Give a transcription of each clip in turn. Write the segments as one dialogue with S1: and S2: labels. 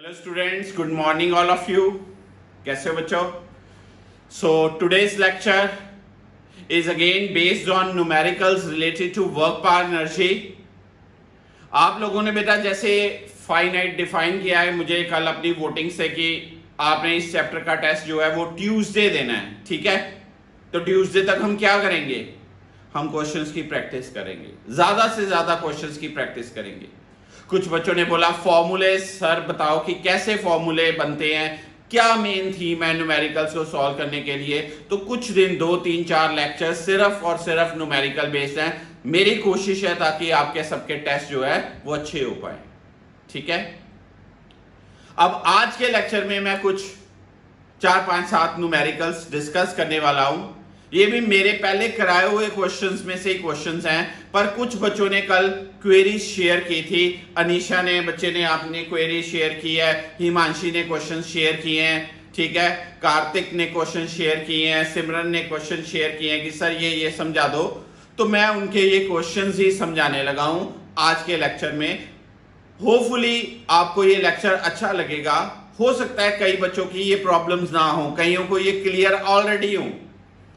S1: Hello students, good morning all of you. कैसे हो बच्चों? So today's lecture is again based on numericals related to work power energy. आप लोगों ने बेटा जैसे फाइनाइट डिफाइन किया है मुझे कल अपनी वोटिंग से कि आपने इस चैप्टर का टेस्ट जो है वो ट्यूसडे देना है, ठीक है? तो ट्यूसडे तक हम क्या करेंगे? हम क्वेश्चंस की प्रैक्टिस करेंगे, ज्यादा से ज्यादा क्वेश्चंस की प्रैक्टिस करेंगे। कुछ बच्चों ने बोला फॉर्मूले सर बताओ कि कैसे फॉर्मूले बनते हैं, क्या मेन थीम है न्यूमेरिकल्स को सॉल्व करने के लिए। तो कुछ दिन 2-3-4 लेक्चर सिर्फ और सिर्फ न्यूमेरिकल बेस्ड हैं। मेरी कोशिश है ताकि आपके सबके टेस्ट जो है वो अच्छे हो पाए, ठीक है? अब आज के लेक्चर में मैं कुछ 4-5-7 न्यूमेरिकल्स डिस्कस करने वाला हूं। ये भी मेरे पहले कराए हुए क्वेश्चंस में से ही क्वेश्चंस हैं, पर कुछ बच्चों ने कल क्वेरी शेयर की थी। अनीशा ने बच्चे ने आपने क्वेरी शेयर की है, हिमांशी ने क्वेश्चन शेयर किए हैं, ठीक है? कार्तिक ने क्वेश्चन शेयर किए हैं, सिमरन ने क्वेश्चन शेयर किए हैं कि सर ये समझा दो। तो मैं उनके ये क्वेश्चंस ही समझाने लगा हूं आज के लेक्चर में। होपफुली आपको ये लेक्चर अच्छा लगेगा। हो सकता है कई बच्चों की ये प्रॉब्लम्स ना हो, कईयों को ये क्लियर ऑलरेडी हो,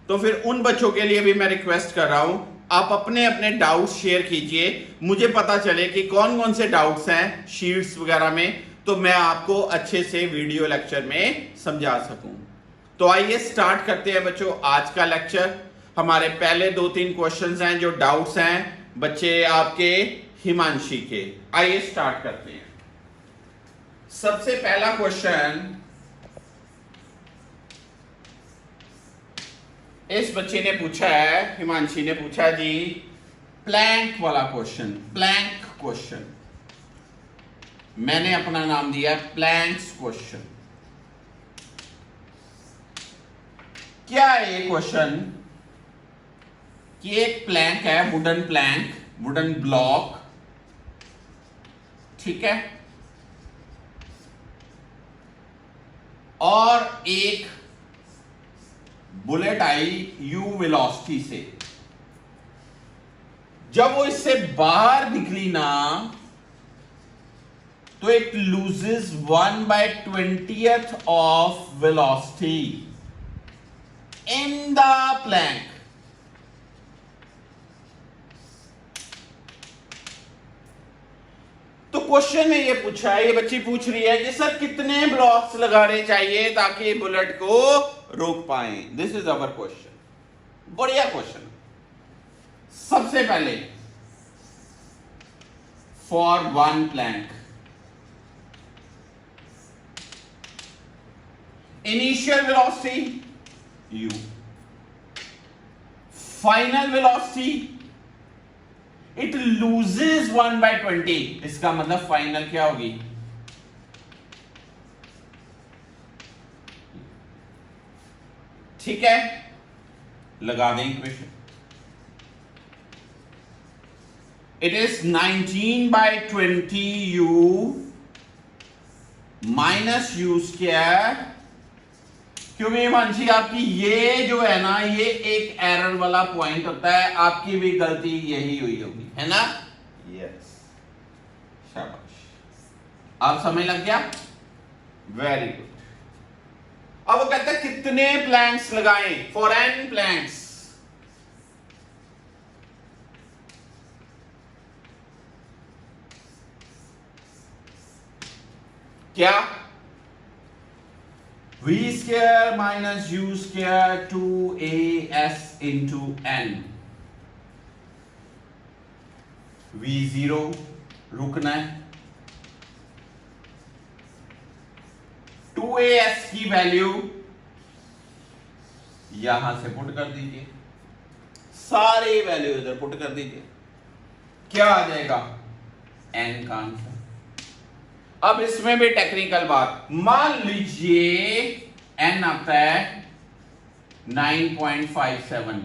S1: तो फिर उन बच्चों के लिए भी मैं रिक्वेस्ट कर रहा हूं आप अपने अपने डाउट्स शेयर कीजिए, मुझे पता चले कि कौन कौन से डाउट्स हैं शीट्स वगैरह में, तो मैं आपको अच्छे से वीडियो लेक्चर में समझा सकूं। तो आइए स्टार्ट करते हैं बच्चों आज का लेक्चर। हमारे पहले 2-3 क्वेश्चंस हैं जो डाउट्स हैं बच्चे आपके हिमांशी के। आइए स्टार्ट करते हैं। सबसे पहला क्वेश्चन इस बच्चे ने पूछा है, हिमांशी ने पूछा जी प्लैंक वाला क्वेश्चन। प्लैंक क्वेश्चन मैंने अपना नाम दिया प्लैंक्स क्वेश्चन। क्या है ये क्वेश्चन कि एक प्लैंक है, वुडन प्लैंक, वुडन ब्लॉक, ठीक है, और एक बुलेट आई यू वेलोसिटी से। जब वो इससे बाहर निकली ना तो it loses 1/20th of velocity in the plank. तो क्वेश्चन में ये पूछा है, ये बच्ची पूछ रही है कि सर कितने ब्लॉक्स लगाने चाहिए ताकि बुलेट को रोक पाए। This is our question. बढ़िया क्वेश्चन। सबसे पहले for one plank initial velocity u, final velocity it loses 1/20। इसका मतलब फाइनल क्या होगी? ठीक है, लगा दें equation. It is 19/20u minus u square. क्योंकि हिमांशी आपकी ये जो है ना ये एक एरर वाला पॉइंट होता है, आपकी भी गलती यही हुई होगी, है ना? यस, शाबाश, आप समझ लग गया? Very good. अब वो कहते हैं कितने प्लैंक्स लगाएं? For n planks. क्या? v square minus u square 2as into n। v0 रुकना है, 2as की वैल्यू यहां से पुट कर दीजिए, सारी वैल्यू इधर पुट कर दीजिए, क्या आ जाएगा? n का आंसर। अब इसमें भी टेक्निकल बात, मान लीजिए n आता है 9.57,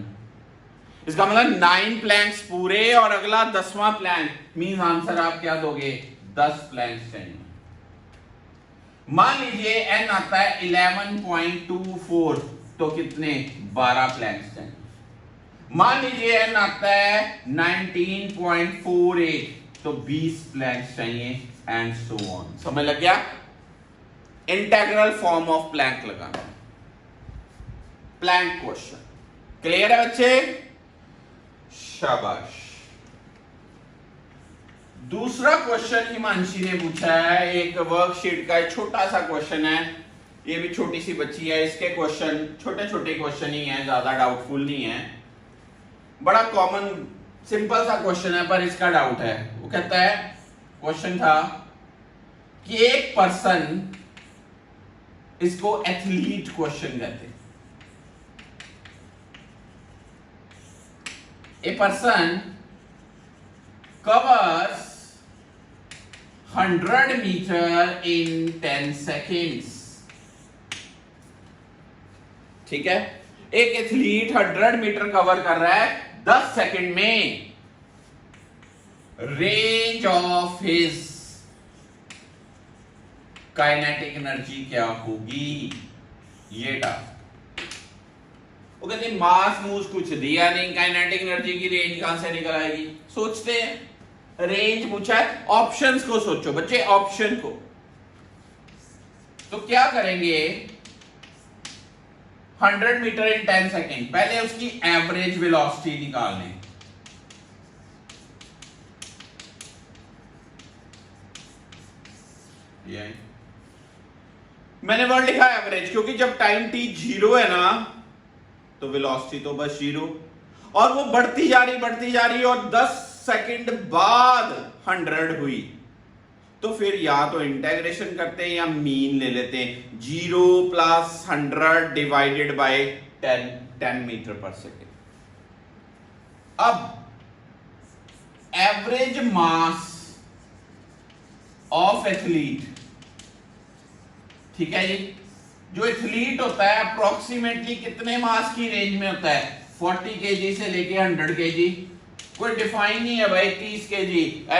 S1: इसका मतलब 9 प्लैंक्स पूरे और अगला 10वां प्लैंक, मीन आंसर आप क्या दोगे? 10 प्लैंक्स चाहिए। मान लीजिए n आता है 11.24, तो कितने? 12 प्लैंक्स चाहिए। मान लीजिए n आता है 19.48, तो 20 प्लैंक्स चाहिए एंड सो ऑन। समझ लग गया? इंटेग्रल फॉर्म ऑफ प्लैंक लगाना, प्लैंक क्वेश्चन। क्लियर है बच्चे? शाबाश। दूसरा क्वेश्चन हिमांशी ने पूछा है, एक वर्कशीट का छोटा सा क्वेश्चन है, ये भी छोटी सी बच्ची है, इसके क्वेश्चन छोटे छोटे क्वेश्चन ही हैं, ज्यादा डाउटफुल नहीं है, बड़ा कॉमन सिंपल सा क्वेश्चन है, पर इसका डाउट है। वो कहता है, क्वेश्चन था कि एक पर्सन, इसको एथलीट क्वेश्चन कहते हैं, a person covers 100 meter in 10 seconds। ठीक है, एक एथलीट 100 मीटर कवर कर रहा है 10 सेकंड में। Range of his kinetic energy क्या होगी, ये टास्क। वो कहते मास मूस कुछ दिया नहीं, काइनेटिक एनर्जी की रेंज कहां से निकल आएगी। सोचते हैं, रेंज पूछा है, ऑप्शंस को सोचो बच्चे, ऑप्शन को। तो क्या करेंगे, 100 मीटर इन 10 सेकेंड, पहले उसकी एवरेज वेलोसिटी निकालने। मैंने वर्ड लिखा एवरेज, क्योंकि जब टाइम t 0 है ना, तो वेलोसिटी तो बस 0, और वो बढ़ती जा रही और 10 सेकंड बाद 100 हुई, तो फिर या तो इंटेग्रेशन करते हैं या मीन ले लेते हैं। 0 + 100 divided by 10 metre per second. अब एवरेज मास ऑफ एथलीट, ठीक है जी, जो एथलीट होता है अप्रोक्सीमेटली कितने मास की रेंज में होता है, 40 kg से लेके 100 kg। कोई डिफाइन नहीं है भाई 30 kg,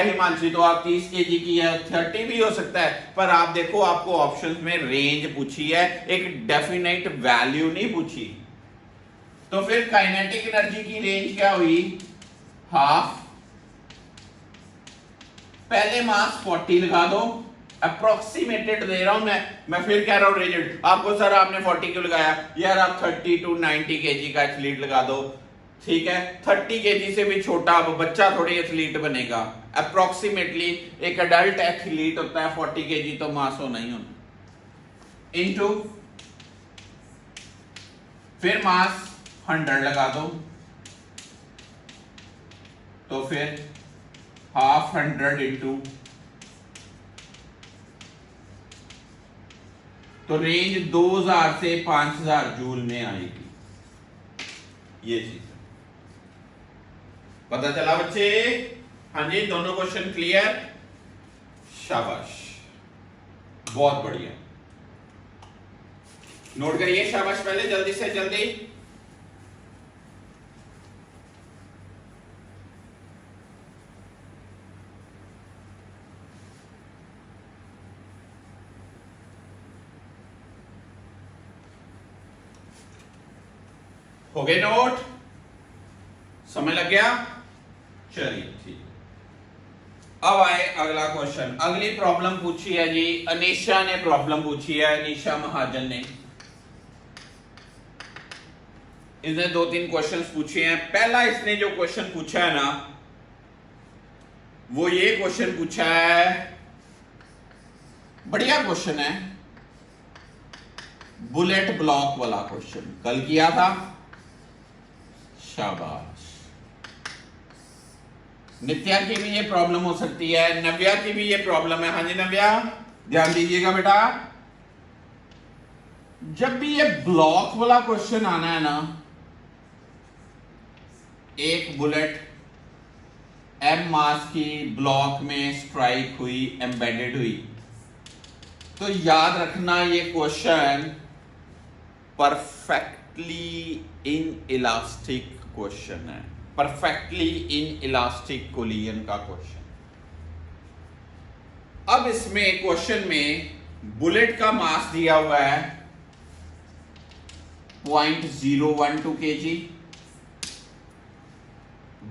S1: हिमांशी तो आप 30 kg की है, 30 भी हो सकता है, पर आप देखो आपको ऑप्शंस में रेंज पूछी है, एक डेफिनेट वैल्यू नहीं पूछी। तो फिर काइनेटिक एनर्जी की रेंज क्या हुई, हाफ। पहले मास 40 लगा दो, अप्रोक्सीमेटेड दे रहा हूं मैं फिर कह रहा हूं रेंज आपको, सर आपने 40 क्यों लगाया, यार आप 30 to 90 kg का एथलीट लगा दो, ठीक है। 30 kg से भी छोटा अब बच्चा थोड़ी एथलीट बनेगा, अप्रोक्सीमेटली एक अडल्ट एथलीट होता है 40 kg, तो मास होना ही होना, इनटू फिर मास 100 लगा दो, तो फिर हाफ 100 इंटू, तो रेंज 2000 से 5000 जूल में आएगी। ये चीज पता चला बच्चे? हाँ जी, दोनों क्वेश्चन क्लियर? शाबाश, बहुत बढ़िया, नोट करिए शाबाश पहले, जल्दी से जल्दी। हो गए नोट? समय लग गया? चलिए ठीक। अब आए अगला क्वेश्चन, अगली प्रॉब्लम पूछी है जी, अनीशा ने प्रॉब्लम पूछी है, अनीशा महाजन ने। इसने 2-3 क्वेश्चंस पूछे हैं। पहला इसने जो क्वेश्चन पूछा है ना, वो ये क्वेश्चन पूछा है, बढ़िया क्वेश्चन है, बुलेट ब्लॉक वाला क्वेश्चन, कल किया था। शाबाश। नित्या की भी ये प्रॉब्लम हो सकती है, नव्या की भी ये प्रॉब्लम है। हाँ जी नव्या, ध्यान दीजिएगा बेटा, जब भी ये ब्लॉक वाला क्वेश्चन आना है ना, एक बुलेट m मास की ब्लॉक में स्ट्राइक हुई, एम्बेडेड हुई, तो याद रखना ये question perfectly in elastic question है, परफेक्टली इन इलास्टिक कोलिजन का क्वेश्चन। अब इसमें क्वेश्चन में बुलेट का मास दिया हुआ है 0.012 kg,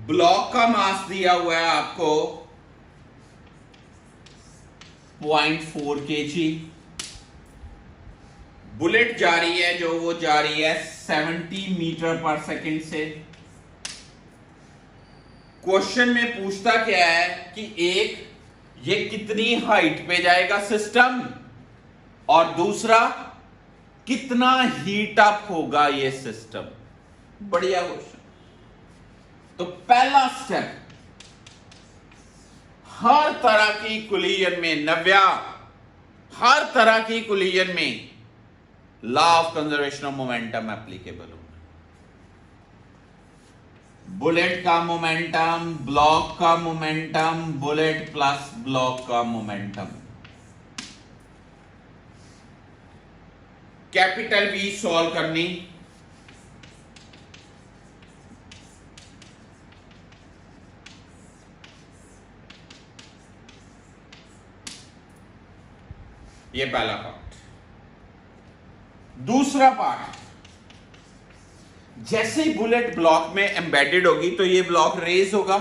S1: ब्लॉक का मास दिया हुआ है आपको 0.4 kg, बुलेट जा रही है जो वो जा रही है 70 मीटर पर सेकंड से। क्वेश्चन में पूछता क्या है कि एक, ये कितनी हाइट पे जाएगा सिस्टम, और दूसरा कितना हीट अप होगा ये सिस्टम। बढ़िया क्वेश्चन। तो पहला स्टेप, हर तरह की कोलिजन में, नव्या, हर तरह की कोलिजन में law of conservation of momentum applicable होगा। बुलेट का मोमेंटम, ब्लॉक का मोमेंटम, बुलेट प्लस ब्लॉक का मोमेंटम। कैपिटल वी सॉल्व करनी, ये पहला पार्ट। दूसरा पार्ट, जैसे ही बुलेट ब्लॉक में एम्बेडेड होगी तो ये ब्लॉक रेज होगा,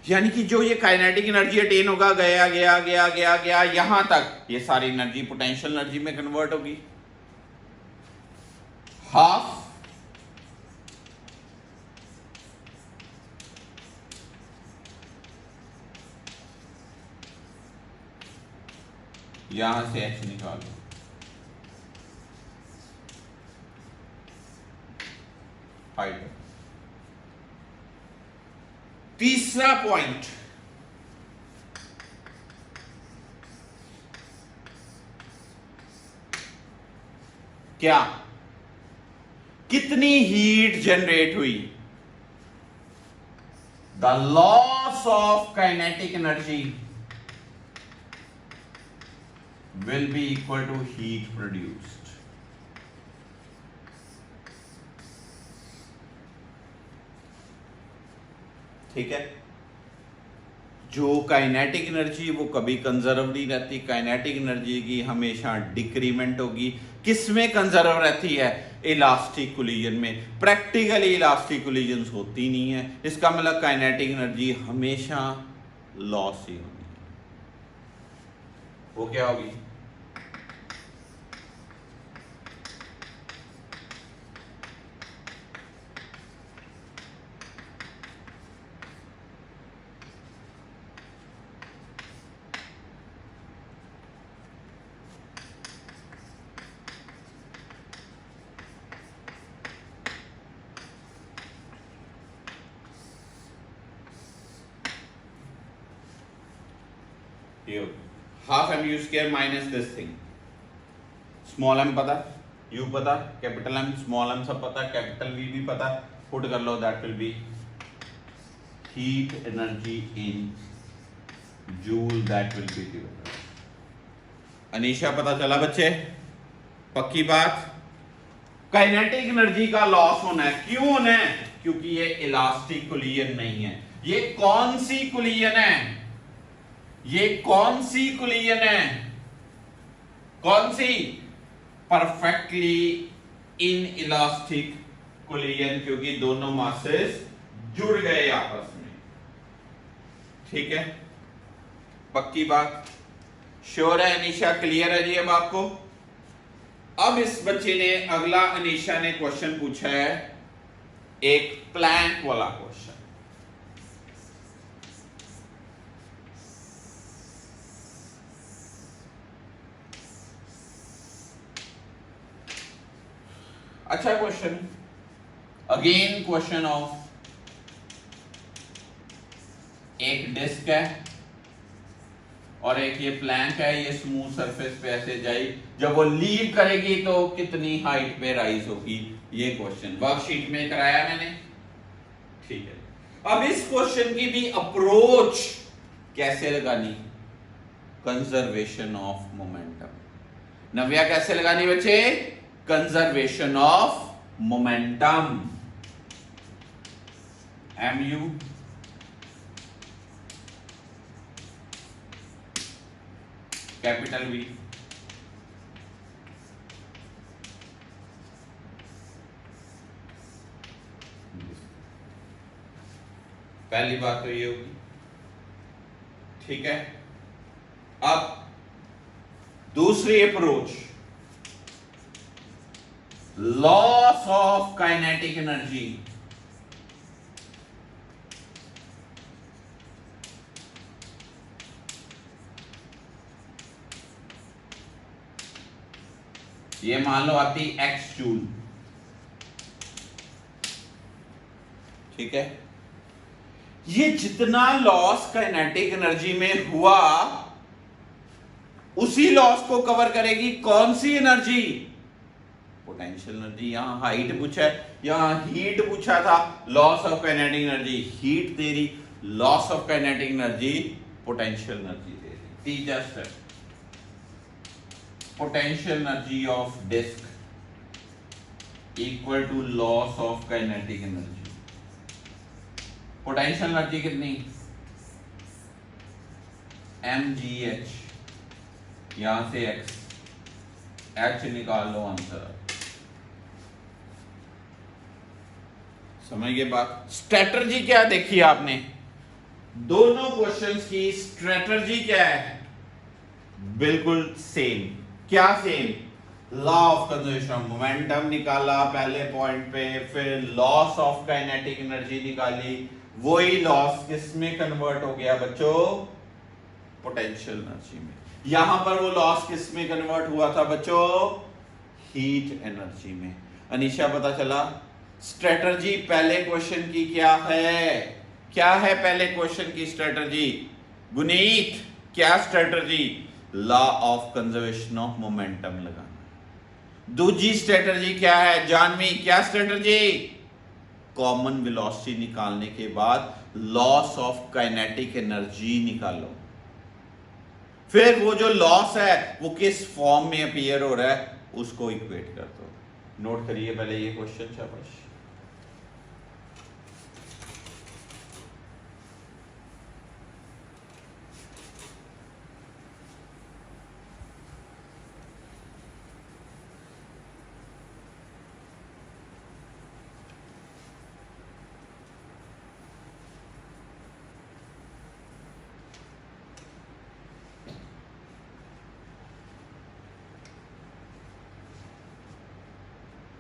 S1: यानी कि जो ये काइनेटिक एनर्जी अटेन होगा, गया गया गया गया गया यहां तक, ये सारी एनर्जी पोटेंशियल एनर्जी में कन्वर्ट होगी। हाफ यहां से एच निकालो, हाइट। तीसरा पॉइंट, क्या, कितनी हीट जनरेट हुई। The loss of kinetic energy will be equal to heat produced. ठीक है। जो काइनेटिक एनर्जी वो कभी कंजर्व नहीं रहती, काइनेटिक एनर्जी की हमेशा डिक्रीमेंट होगी। किसमें कंजर्व रहती है? इलास्टिक कोलिजन में। प्रैक्टिकली इलास्टिक कोलिजन होती नहीं है, इसका मतलब काइनेटिक एनर्जी हमेशा लॉस ही होगी। वो क्या होगी? Half M U square minus this thing. Small M पता, यू पता, कैपिटल एम, स्मॉल एम सब पता, कैपिटल वी भी पता, पुट कर लो, that will be heat energy in joule, that will be given. Anisha पता चला बच्चे? पक्की बात। काइनेटिक एनर्जी का लॉस होना है, क्यों होना है? क्योंकि ये इलास्टिक कोलिजन नहीं है। ये कौन सी कोलिजन है? ये कौन सी कोलिजन है? कौन सी? परफेक्टली इन इलास्टिक कोलिजन, क्योंकि दोनों मासेस जुड़ गए आपस में। ठीक है, पक्की बात, श्योर है अनीशा? क्लियर है जी अब आपको? अब इस बच्चे ने, अगला अनीशा ने क्वेश्चन पूछा है, एक प्लैंक वाला क्वेश्चन। अच्छा क्वेश्चन, अगेन क्वेश्चन ऑफ, एक डिस्क है और एक ये प्लैंक है, ये स्मूथ सरफेस पे ऐसे जाए, जब वो लीव करेगी तो कितनी हाइट पे राइज होगी। ये क्वेश्चन वर्कशीट में कराया मैंने। ठीक है, अब इस क्वेश्चन की भी अप्रोच कैसे लगानी? Conservation of momentum. नव्या कैसे लगानी बच्चे? Conservation of momentum. MU capital V, पहली बात तो ये होगी। ठीक है, अब दूसरी approach, loss of kinetic energy. ये मान लो आती x जूल, ठीक है। ये जितना लॉस काइनेटिक एनर्जी में हुआ उसी लॉस को कवर करेगी कौन सी एनर्जी? Potential energy. यहां हाइट पूछा है, यहां हीट पूछा था। Loss of kinetic energy heat दे रही, loss of kinetic energy potential energy दे रही। तीसरा step, potential energy of disc equal to loss of kinetic energy. Potential energy कितनी? mgh, यहां से h निकाल लो, आंसर। समझ गए बात? स्ट्रेटजी क्या देखी आपने? दोनों क्वेश्चंस की स्ट्रेटजी क्या है? बिल्कुल सेम। क्या same? Law of conservation of momentum निकाला पहले पॉइंट पे, फिर लॉस ऑफ काइनेटिक एनर्जी निकाली। वही लॉस किस में कन्वर्ट हो गया बच्चों? पोटेंशियल एनर्जी में। यहां पर वो लॉस किस में कन्वर्ट हुआ था बच्चों? हीट एनर्जी में। अनीशा पता चला? स्ट्रेटजी पहले क्वेश्चन की क्या है? क्या है पहले क्वेश्चन की स्ट्रेटजी? गुनीत क्या strategy? Law of conservation of momentum लगाना। दूसरी स्ट्रेटजी क्या है? जानवी क्या स्ट्रेटजी? कॉमन वेलोसिटी निकालने के बाद लॉस ऑफ काइनेटिक एनर्जी निकालो। फिर वो जो लॉस है वो किस फॉर्म में अपीयर हो रहा है उसको इक्वेट कर दो। नोट करिए पहले ये क्वेश्चन। शाबाश।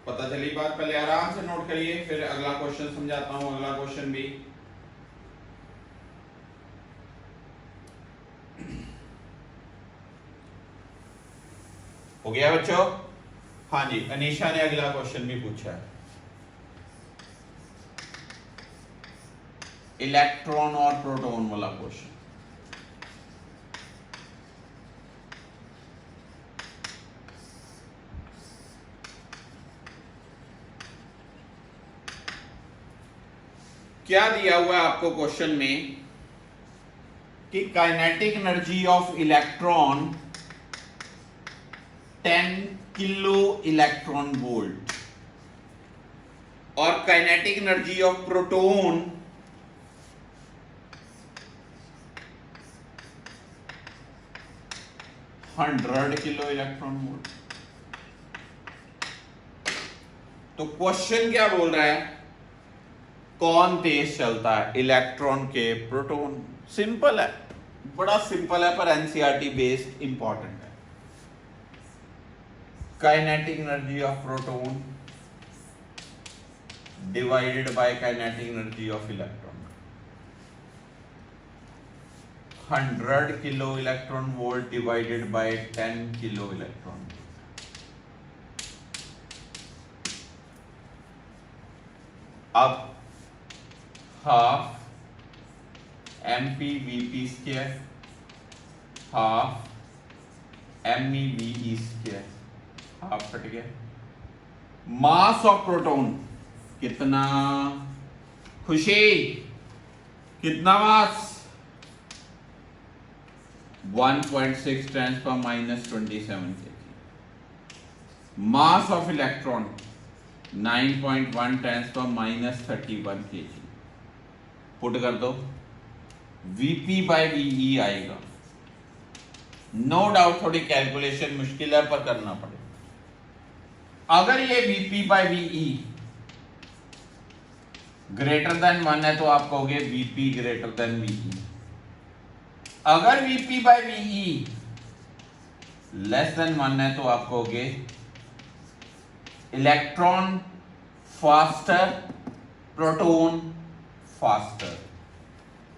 S1: पता चली बात? पहले आराम से नोट करिए, फिर अगला क्वेश्चन समझाता हूं। अगला क्वेश्चन भी हो गया बच्चों? हाँ जी, अनीशा ने अगला क्वेश्चन भी पूछा है। इलेक्ट्रॉन और प्रोटॉन वाला क्वेश्चन। क्या दिया हुआ है आपको क्वेश्चन में कि kinetic energy of electron 10 kilo electron volt और kinetic energy of proton 100 kilo electron volt. तो क्वेश्चन क्या बोल रहा है? कौन तेज चलता है, इलेक्ट्रॉन के प्रोटॉन? सिंपल है, बड़ा सिंपल है, पर एनसीईआरटी बेस्ड इंपॉर्टेंट है। Kinetic energy of proton divided by kinetic energy of electron. 100 kilo electron volt divided by 10 kilo electron. अब half MPVP square half MEVE square, half cut गया। Mass of proton कितना? खुशी कितना मास? 1.6 10 पर -27 kg। Mass of electron 9.1 10 पर -31 kg। Put कर दो, VP/VE आएगा। नो डाउट थोड़ी कैलकुलेशन मुश्किल है पर करना पड़ेगा। अगर ये VP/VE ग्रेटर देन 1 है तो आप कहोगे VP ग्रेटर देन VE। अगर VP/VE लेस देन 1 है तो आप कहोगे इलेक्ट्रॉन फास्टर, प्रोटॉन फास्टर।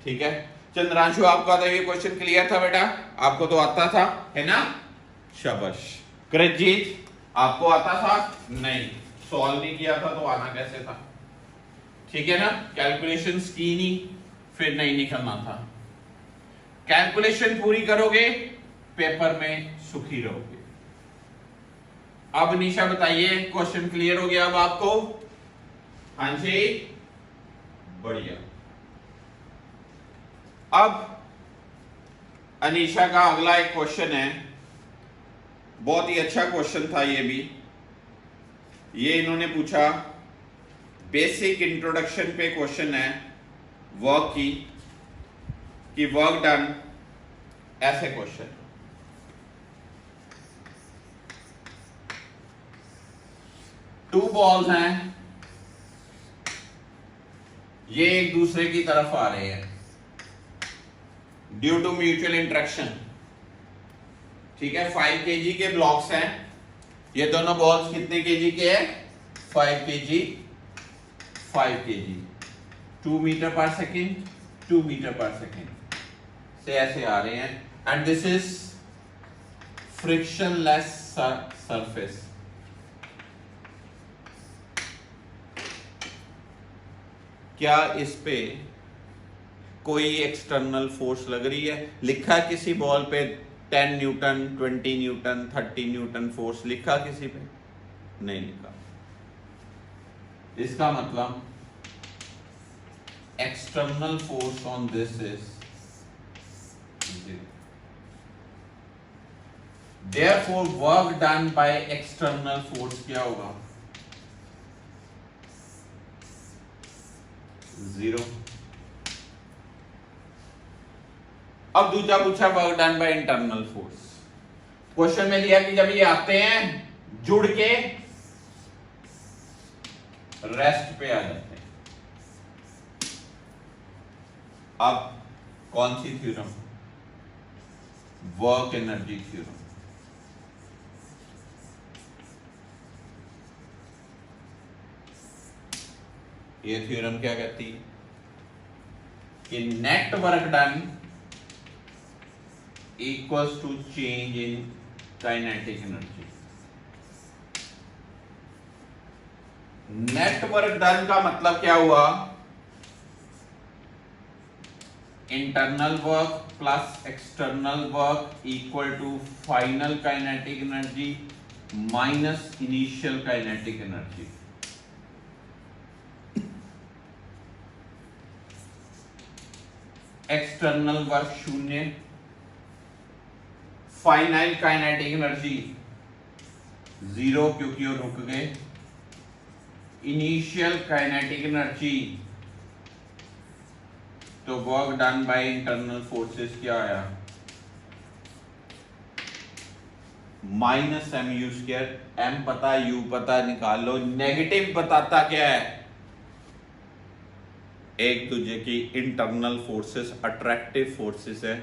S1: ठीक है चंद्रांशु, आपका तो ये क्वेश्चन क्लियर था बेटा, आपको तो आता था है ना, शाबाश। कृतजीत आपको आता था? नहीं, सॉल्व नहीं किया था तो आना कैसे था? ठीक है ना, कैलकुलेशंस की नहीं, फिर नहीं निकलना था। कैलकुलेशन पूरी करोगे, पेपर में सुखी रहोगे। अब निशा बताइए, क्वेश्चन क्लियर हो गया अब आपको? हाँ जी, बढ़िया। अब अनीशा का अगला एक क्वेश्चन है, बहुत ही अच्छा क्वेश्चन था ये भी। ये इन्होंने पूछा, बेसिक इंट्रोडक्शन पे क्वेश्चन है वर्क की, कि वर्क डन, ऐसे क्वेश्चन। टू बॉल्स हैं, ये एक दूसरे की तरफ आ रहे हैं ड्यू टू म्यूचुअल इंट्रैक्शन। ठीक है, 5 kg के ब्लॉक्स हैं, ये दोनों बॉल्स कितने kg के हैं? 5 kg 5 kg, 2 metre per second 2 metre per second से ऐसे आ रहे हैं, and this is frictionless surface. क्या इस पे कोई एक्सटर्नल फोर्स लग रही है? लिखा है किसी बॉल पे 10 न्यूटन, 20 न्यूटन, 30 न्यूटन फोर्स लिखा किसी पे? नहीं लिखा। इसका मतलब external force on this is 0। Therefore, work done by external force क्या होगा? 0। अब दूसरा पूछा work done by internal force. Question में दिया कि जब ये आते हैं जुड़ के रेस्ट पे आ जाते हैं। अब कौन सी थ्योरम? Work energy theorem. ये थ्योरम क्या कहती है कि net work done equals to change in kinetic energy. Net work done का मतलब क्या हुआ? Internal work plus external work equal to final kinetic energy minus initial kinetic energy. External work 0, final kinetic energy 0 क्योंकि वो रुक गए, initial kinetic energy तो work done by internal forces क्या आया? Minus m U square. M पता, U पता, निकाल लो। नेगेटिव बताता क्या है? एक दूसरे की इंटरनल फोर्सेस अट्रैक्टिव फोर्सेस है,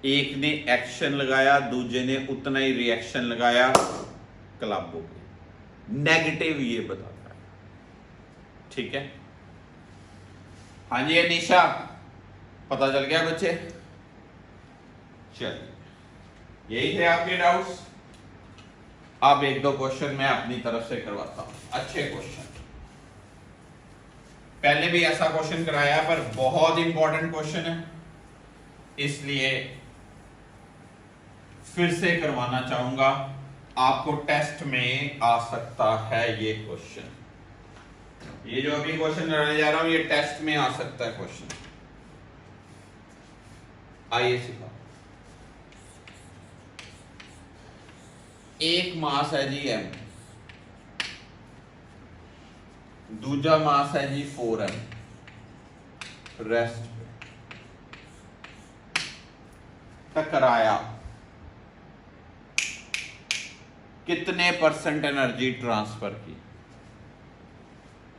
S1: एक ने एक्शन लगाया, दूसरे ने उतना ही रिएक्शन लगाया, क्लब हो गई। नेगेटिव ये बताता है। ठीक है, हाँ जी अनीशा, पता चल गया बच्चे? चलिए, यही थे आपके डाउट्स। अब एक दो क्वेश्चन मैं अपनी तरफ से करवाता हूं, अच्छे क्वेश्चन। पहले भी ऐसा क्वेश्चन कराया पर बहुत इंपॉर्टेंट क्वेश्चन है, इसलिए फिर से करवाना चाहूंगा। आपको टेस्ट में आ सकता है ये क्वेश्चन। ये जो अभी क्वेश्चन कराने जा रहा हूं, ये टेस्ट में आ सकता है क्वेश्चन। आइए सिखा। एक मास है जी m, दूसरा मास है जी 4m, रेस्ट टकराया, कितने परसेंट एनर्जी ट्रांसफर की?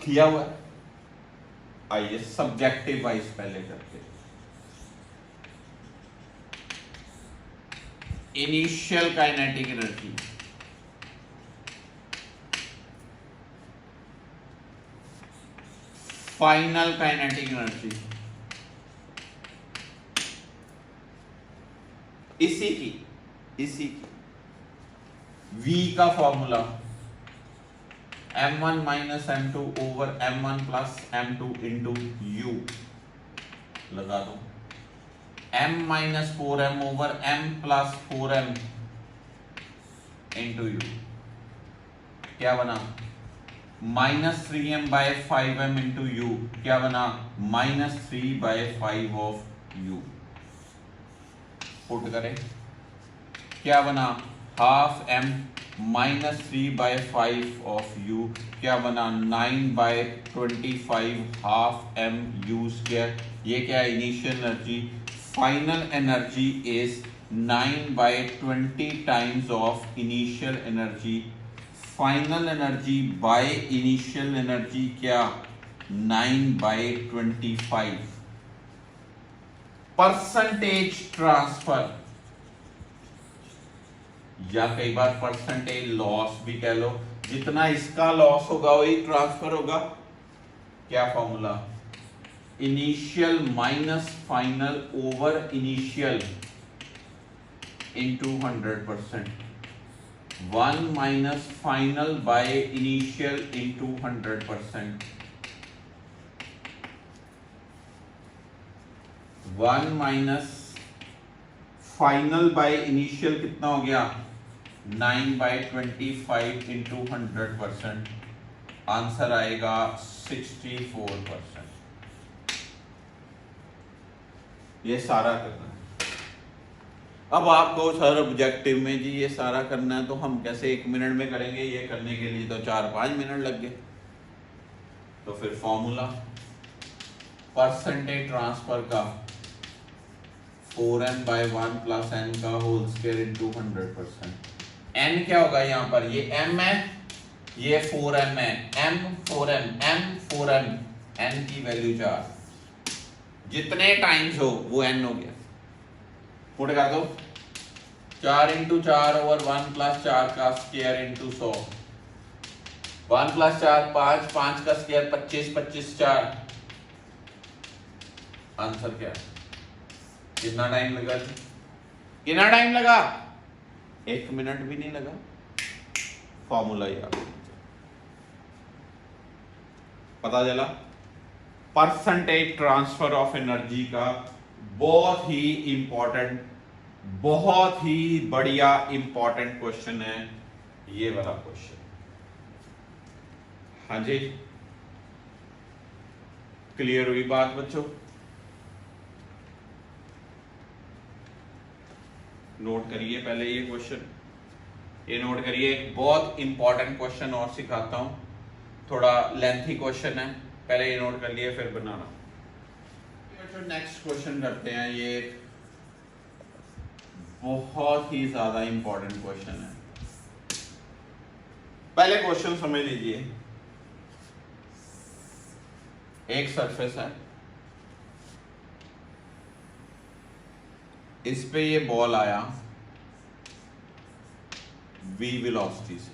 S1: किया हुआ है। आइए सब्जेक्टिव वाइज पहले करते हैं। Initial kinetic energy final kinetic energy, इसी की V का formula m1 minus m2 over m1 plus m2 into u लगा दो, m minus 4m over m plus 4m into u क्या बना, minus 3m bye 5m into u क्या बना, minus 3 by 5 of u। Put करें क्या बना, half m minus 3 by 5 of u क्या बना, 9 by 25 half m u square. ये क्या है, initial energy. Final energy is 9 by 20 times of initial energy. Final energy by initial energy क्या, 9 by 25। Percentage transfer या कई बार परसेंटेज लॉस भी कह लो, जितना इसका लॉस होगा वही ट्रांसफर होगा। क्या formula, initial minus final over initial into 100%, 1 minus final by initial into 100%, 1 minus final by initial कितना हो गया, 9 बाय 25 इंटू 100%, आंसर आएगा 64%। ये सारा करना है। अब आपको सर ऑब्जेक्टिव में जी ये सारा करना है तो हम कैसे 1 मिनट में करेंगे, ये करने के लिए तो 4-5 मिनट लग गए। तो फिर फॉर्मूला परसेंटेज ट्रांसफर का 4m बाय 1 प्लस n का होल स्क्वायर इंटू 100%। n क्या होगा यहाँ पर, ये m है, ये 4m है, m 4m, m 4m, n की वैल्यू 4, जितने टाइम्स हो वो n हो गया। पुट कर दो, 4 इंटू 4 ओवर 1 प्लस 4 का स्क्वायर इंटू 100, 1 प्लस 4 5, 5 का स्क्वायर 25, 25 4, आंसर क्या है। कितना टाइम लगा, कितना टाइम लगा, 1 मिनट भी नहीं लगा। फॉर्मूला याद पता चला। परसेंटेज ट्रांसफर ऑफ एनर्जी का बहुत ही इंपॉर्टेंट, बहुत ही बढ़िया इंपॉर्टेंट क्वेश्चन है ये वाला क्वेश्चन। हाँ जी, क्लियर हुई बात बच्चों। नोट करिए पहले ये क्वेश्चन, ये नोट करिए। एक बहुत इंपॉर्टेंट क्वेश्चन और सिखाता हूं, थोड़ा लेंथी क्वेश्चन है, पहले ये नोट कर लिए फिर बनाना। नेक्स्ट क्वेश्चन करते हैं, ये बहुत ही ज्यादा इंपॉर्टेंट क्वेश्चन है। पहले क्वेश्चन समझ लीजिए। एक सरफेस है, इस पे ये बॉल आया v वेलोसिटी से,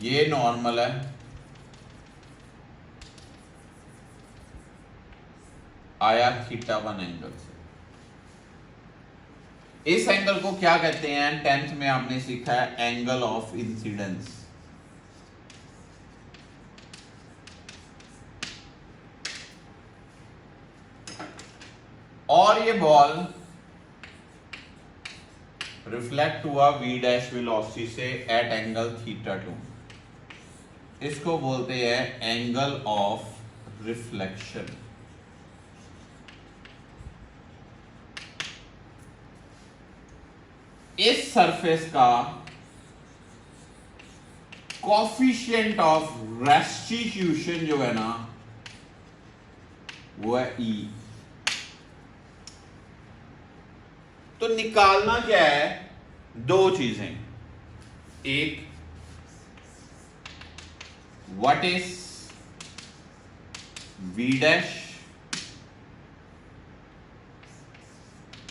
S1: ये नॉर्मल है, आया θ1 एंगल से। इस एंगल को क्या कहते हैं, 10th में आपने सीखा है एंगल ऑफ इंसिडेंस। और ये बॉल रिफ्लेक्ट हुआ v डैश वेलोसिटी से एट एंगल θ2, इसको बोलते हैं एंगल ऑफ रिफ्लेक्शन। इस सरफेस का कोफिशिएंट ऑफ रेस्टिट्यूशन जो है ना वो है E। तो निकालना क्या है, दो चीजें, एक what is v dash,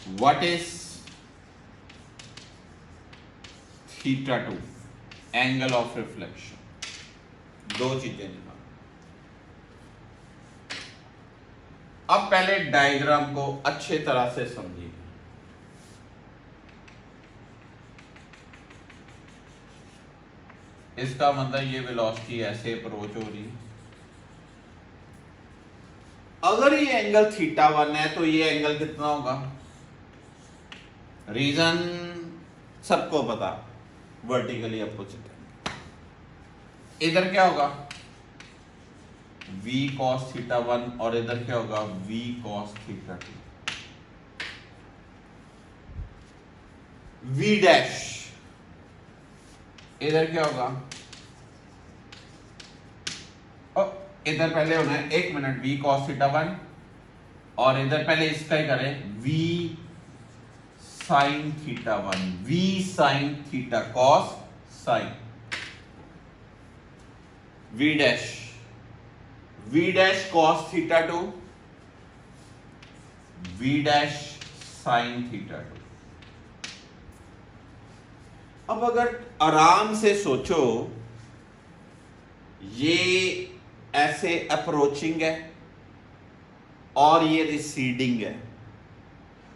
S1: what is θ2 angle of reflection. दो चीजें निकाल। अब पहले डायग्राम को अच्छे तरह से समझिए। इसका मतलब ये वेलोसिटी ऐसे अप्रोच हो रही है। अगर ये एंगल θ1 है तो ये एंगल कितना होगा? रीजन सबको पता, वर्टिकली अपोजिट है। इधर क्या होगा? v cos θ1 और इधर क्या होगा? v cos θ2। v डैश इधर क्या होगा? इधर पहले होना है, एक मिनट, v cos θ1 और इधर पहले इसका ही करें, v sin θ1, v sin θ cos sin v dash cos θ2, v dash sin θ2। अब अगर आराम से सोचो, ये ऐसे अप्रोचिंग है और ये रिसीडिंग है।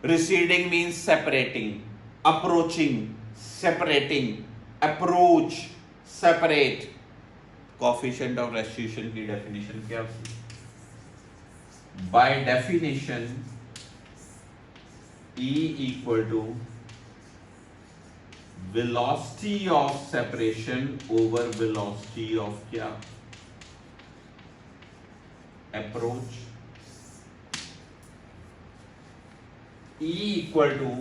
S1: Receding means separating, approaching separating, approach separate. Coefficient of restitution की डेफिनेशन क्या होती है? By definition E equal to velocity of separation over velocity of क्या? Approach. E equal to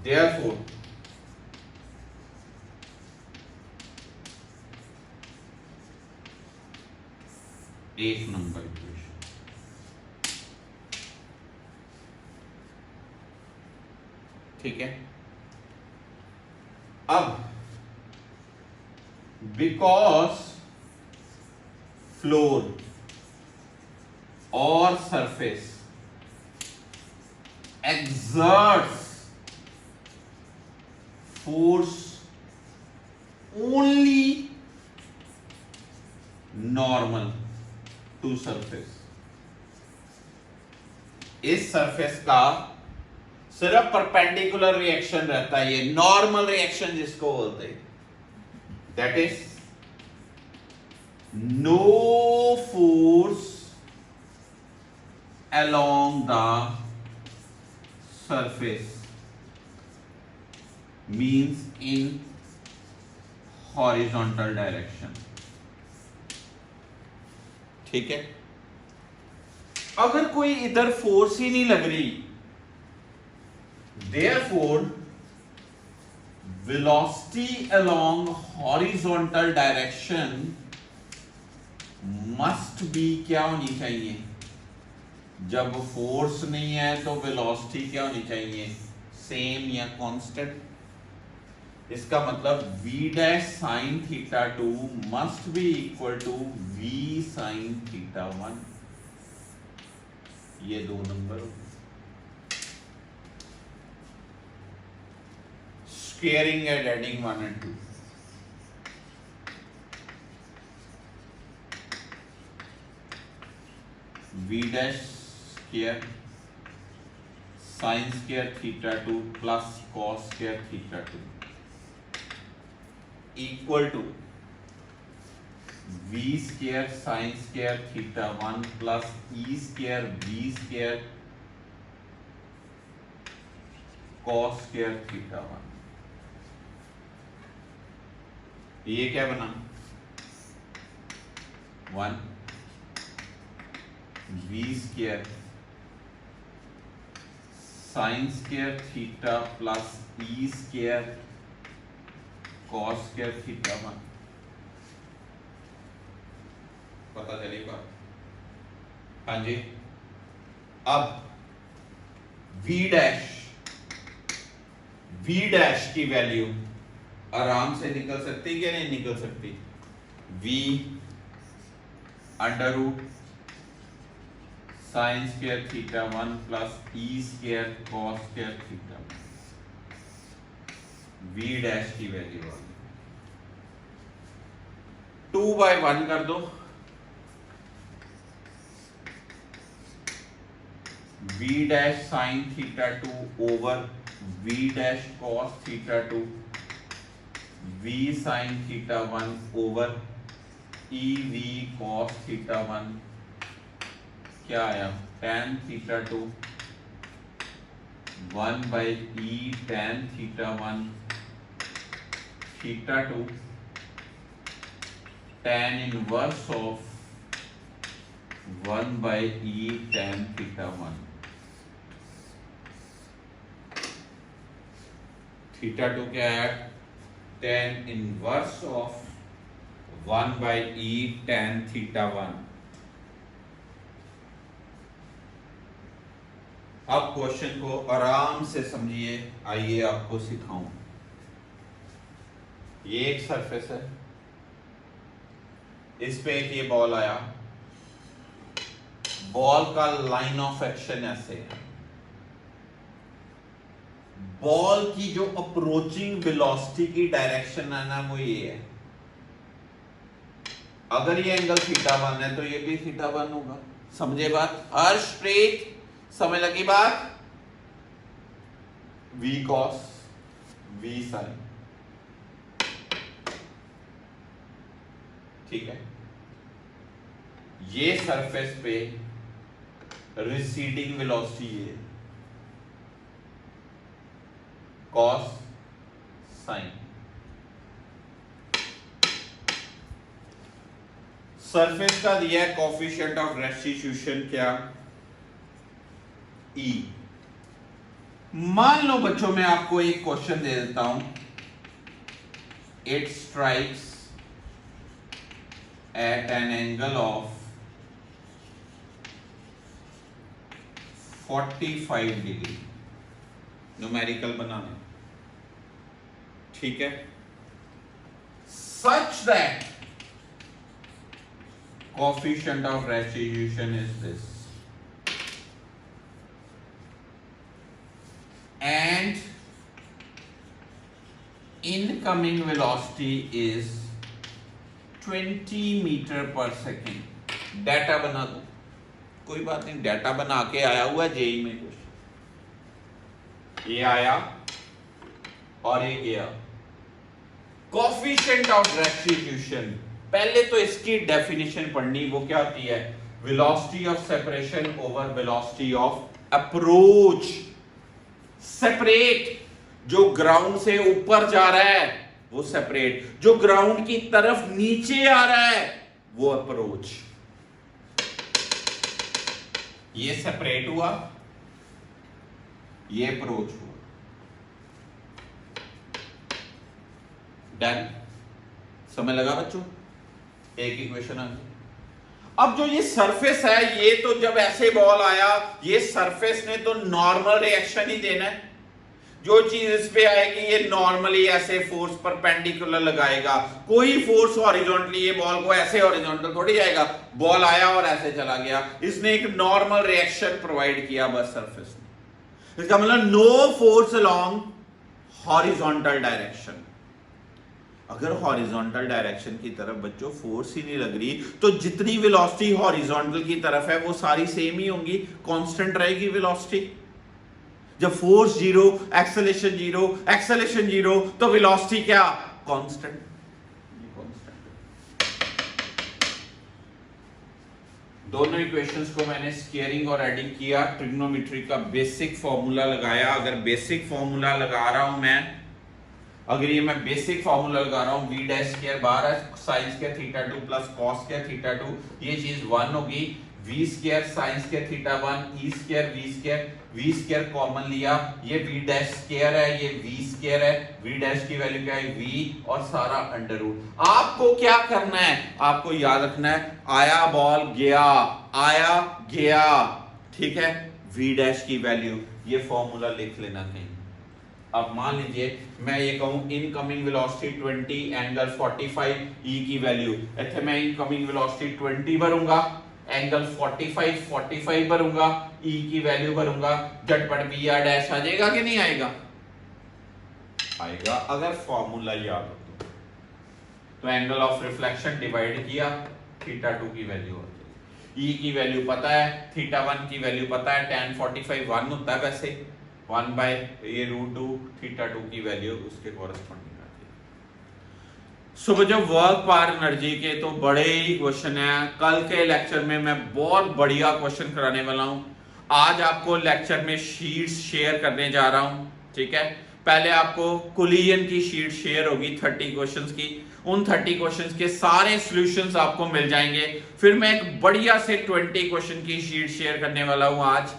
S1: therefore एक नंबर इक्वेशन। ठीक है। अब बिकॉज फ्लोर और surface exerts force only normal to surface, इस सरफेस का सिर्फ परपेंडिकुलर रिएक्शन रहता है, ये नॉर्मल रिएक्शन जिसको बोलते हैं, that is no force along the surface means in horizontal direction। ठीक है। अगर कोई इधर फोर्स ही नहीं लग रही, therefore velocity along horizontal direction must be क्या होनी चाहिए? जब फोर्स नहीं है तो वेलोसिटी क्या होनी चाहिए? सेम या कांस्टेंट। इसका मतलब v dash sine θ2 must be equal to v sine θ1। ये दो नंबर हो गए। Squaring and adding 1 and 2। v dash square sine square θ2 plus cos square θ2 equal to v square sine square θ1 plus e square v square cos square θ1। ये क्या बना? 1 v square sine square theta plus e square cos square θ1। पता चली बात? हाँ जी। अब v dash की value आराम से निकल सकती क्या नहीं निकल सकती? v under root sine square theta 1 plus e square cos square theta 1 v dash की वैल्यू आ गई 2/1 कर दो v dash sine theta 2 over v dash cos theta 2 v sine theta 1 over e v cos theta 1 क्या आया tan theta 2 1 by e tan theta 1 theta 2 tan inverse of 1 by e tan theta 1 theta 2 क्या है tan inverse of 1 by e tan theta 1 अब question को आराम से समझिए आइए आपको सिखाऊं ये एक सरफेस है इस पे एक ये बॉल आया बॉल का लाइन ऑफ एक्शन ऐसे है बॉल की जो अप्रोचिंग वेलोसिटी की डायरेक्शन है ना वो ये है अगर ये एंगल थीटा 1 है तो ये भी थीटा 1 होगा समझे बात हर्षप्रीत समझ लगी बात v cos v sin ठीक है ये सरफेस पे रिसीडिंग वेलोसिटी है cos sin सरफेस का दिया है कोफिशिएंट ऑफ रेस्टिट्यूशन क्या E मान लो बच्चों मैं आपको एक क्वेश्चन दे देता हूं it strikes at an angle of 45 degree numerical बनाना ठीक है such that coefficient of restitution is this and incoming velocity is 20 metre per second data बना दो कोई बात नहीं डाटा बना के आया हुआ जेई में कुछ ये आया और ये गया कोफिशिएंट ऑफ रेस्टिट्यूशन पहले तो इसकी डेफिनेशन पढ़नी वो क्या होती है velocity of separation over velocity of approach separate जो ग्राउंड से ऊपर जा रहा है वो सेपरेट जो ग्राउंड की तरफ नीचे आ रहा है वो अप्रोच ये सेपरेट हुआ ये अप्रोच हुआ डन समय लगा बच्चों एक इक्वेशन आ गई अब जो ये सरफेस है ये तो जब ऐसे बॉल आया ये सरफेस ने तो नॉर्मल रिएक्शन ही देना है जो चीज इस पे आएगी ये नॉर्मली ऐसे फोर्स परपेंडिकुलर लगाएगा कोई फोर्स हॉरिजॉन्टली ये बॉल को ऐसे हॉरिजॉन्टल थोड़ी जाएगा बॉल आया और ऐसे चला गया इसने एक नॉर्मल रिएक्शन प्रोवाइड किया बस सरफेस ने इसका मतलब no force along horizontal direction अगर हॉरिजॉन्टल डायरेक्शन की तरफ बच्चों फोर्स ही नहीं लग रही तो जितनी वेलोसिटी हॉरिजॉन्टल की तरफ है वो सारी सेम ही होंगी कांस्टेंट रहेगी वेलोसिटी जब फोर्स जीरो एक्सेलरेशन जीरो तो वेलोसिटी क्या कांस्टेंट दोनों इक्वेशंस को मैंने स्केयरिंग और एडिंग किया ट्रिग्नोमेट्री का बेसिक फॉर्मूला लगाया अगर बेसिक फॉर्मूला लगा रहा हूं मैं अगर ये मैं बेसिक फॉर्मूला लगा रहा हूं v डैश स्क्वायर बार है sin square theta 2 plus cos square theta 2 ये चीज 1 होगी v square sin square theta 1 e square v square common लिया ये v डैश स्क्वायर है ये v स्क्वायर है v डैश की वैल्यू क्या है v और सारा अंडर रूट आपको क्या करना है आपको याद रखना है आया बॉल गया ठीक है v डैश की वैल्यू ये फॉर्मूला लिख लेना कहीं अब मान लीजिए मैं ये कहूं इनकमिंग वेलोसिटी 20 एंगल 45 e की वैल्यू इथे मैं इनकमिंग वेलोसिटी 20 भरूंगा एंगल 45 भरूंगा, ई की वैल्यू भरूंगा, झटपट बी आर डैश आ जाएगा कि नहीं आएगा? आएगा अगर फॉर्मूला याद हो तो एंगल ऑफ रिफ्लेक्शन डिवाइड किया, थीटा 2 की वैल्यू हो जाएगी, ई की वैल्यू पता है, थीटा 1 की वैल्यू पता है, tan 45 1 होता है वैसे, 1 बाय ये √2, थीटा 2 की वैल्यू उसके कोरस्पॉन्डिंग आती है। सो जो वर्क पावर एनर्जी के तो बड़े ही क्वेश्चन है, कल के लेक्चर में मैं बहुत बढ़िया क्वेश्चन कराने वाला हूं। आज आपको लेक्चर में शीट्स शेयर करने जा रहा हूं, ठीक है। पहले आपको कोलिजन की शीट शेयर होगी 30 क्वेश्चंस की, उन 30 क्वेश्चंस के सारे सॉल्यूशंस आपको मिल जाएंगे। फिर मैं एक बढ़िया से 20 क्वेश्चन की शीट शेयर करने वाला हूं आज,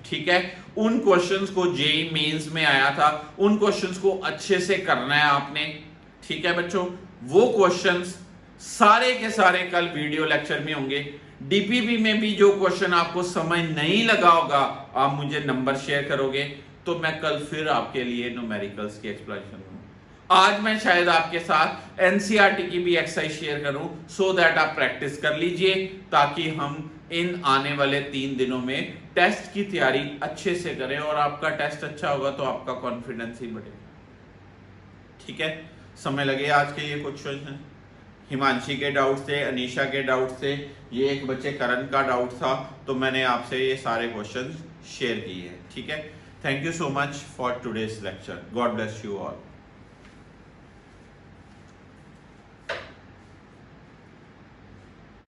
S1: ठीक है। उन क्वेश्चंस को जेईई मेंस में आया था, उन क्वेश्चंस को अच्छे से करना है आपने, ठीक है बच्चों। वो क्वेश्चंस सारे के सारे कल वीडियो लेक्चर में होंगे। डीपीपी में भी जो क्वेश्चन आपको समझ नहीं लगा होगा, आप मुझे नंबर शेयर करोगे तो मैं कल फिर आपके लिए न्यूमेरिकल्स की एक्सप्लेनेशन दूं। आज मैं शायद आपके साथ एनसीईआरटी की भी एक्सरसाइज शेयर करूं, सो दैट आप प्रैक्टिस कर लीजिए, ताकि हम इन आने वाले 3 दिनों में टेस्ट की तैयारी अच्छे से करें, और आपका टेस्ट अच्छा होगा तो आपका कॉन्फिडेंस ही बढ़ेगा, ठीक है। समय लगे आज के ये कुछ क्वेश्चन, हिमांशी के डाउट थे, अनीशा के डाउट थे, ये एक बच्चे करण का डाउट था, तो मैंने आपसे ये सारे क्वेश्चन शेयर किए हैं, ठीक है। Thank you so much for today's lecture. God bless you all.